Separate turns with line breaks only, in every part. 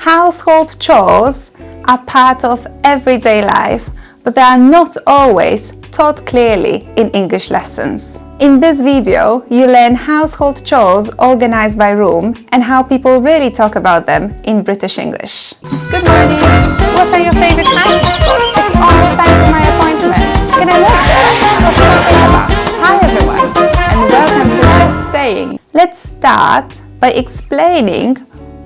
Household chores are part of everyday life, but they are not always taught clearly in English lessons. In this video, you learn household chores organised by room and how people really talk about them in British English. Good morning! What are your favourite hiding spots? It's almost time for my appointment. Can I walk there or should I take a bus? Hi everyone and welcome to Just Saying. Let's start by explaining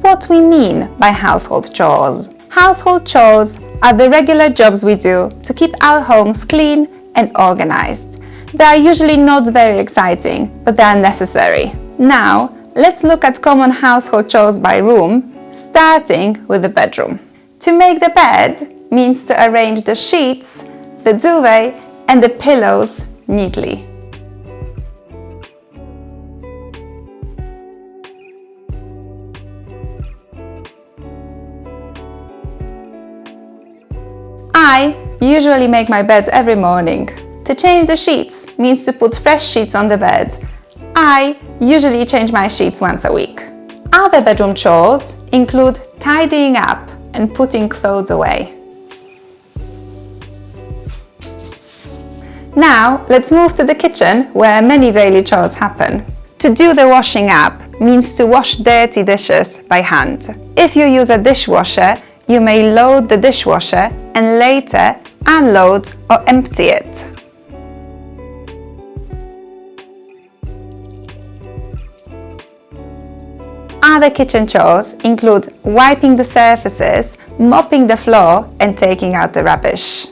what we mean by household chores. Household chores are the regular jobs we do to keep our homes clean and organised. They are usually not very exciting, but they are necessary. Now, let's look at common household chores by room, starting with the bedroom. To make the bed means to arrange the sheets, the duvet and the pillows neatly. I usually make my bed every morning. To change the sheets means to put fresh sheets on the bed. I usually change my sheets once a week. Other bedroom chores include tidying up and putting clothes away. Now let's move to the kitchen where many daily chores happen. To do the washing up means to wash dirty dishes by hand. If you use a dishwasher, you may load the dishwasher and later unload or empty it. Other kitchen chores include wiping the surfaces, mopping the floor and taking out the rubbish.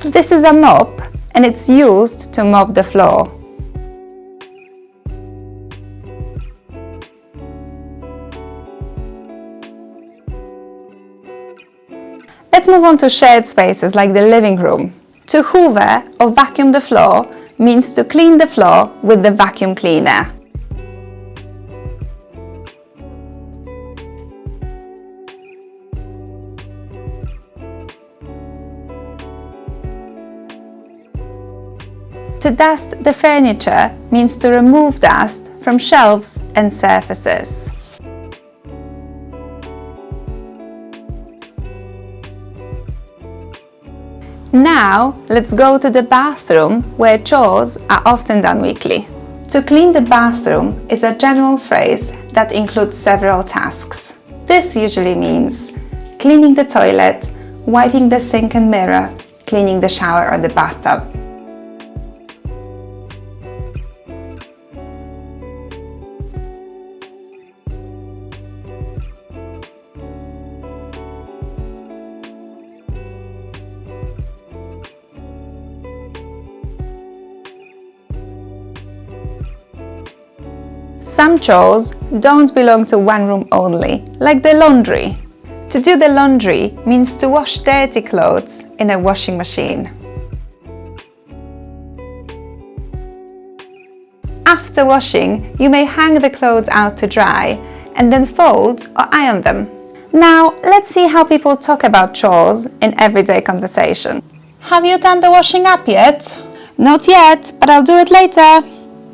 This is a mop and it's used to mop the floor. Let's move on to shared spaces like the living room. To hoover or vacuum the floor means to clean the floor with the vacuum cleaner. To dust the furniture means to remove dust from shelves and surfaces. Now, let's go to the bathroom where chores are often done weekly. To clean the bathroom is a general phrase that includes several tasks. This usually means cleaning the toilet, wiping the sink and mirror, cleaning the shower or the bathtub. Some chores don't belong to one room only, like the laundry. To do the laundry means to wash dirty clothes in a washing machine. After washing, you may hang the clothes out to dry and then fold or iron them. Now, let's see how people talk about chores in everyday conversation. Have you done the washing up yet? Not yet, but I'll do it later.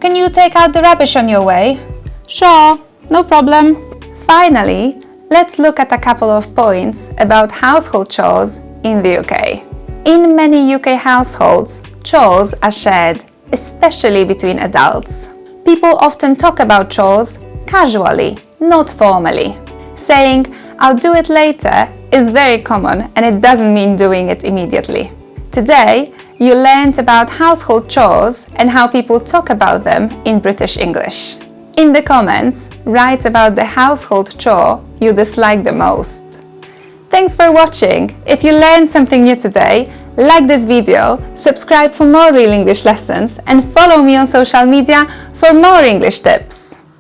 Can you take out the rubbish on your way? Sure, no problem. Finally, let's look at a couple of points about household chores in the UK. In many UK households, chores are shared, especially between adults. People often talk about chores casually, not formally. Saying, "I'll do it later" is very common and it doesn't mean doing it immediately. Today, you learned about household chores and how people talk about them in British English. In the comments, write about the household chore you dislike the most. Thanks for watching! If you learned something new today, like this video, subscribe for more real English lessons and follow me on social media for more English tips.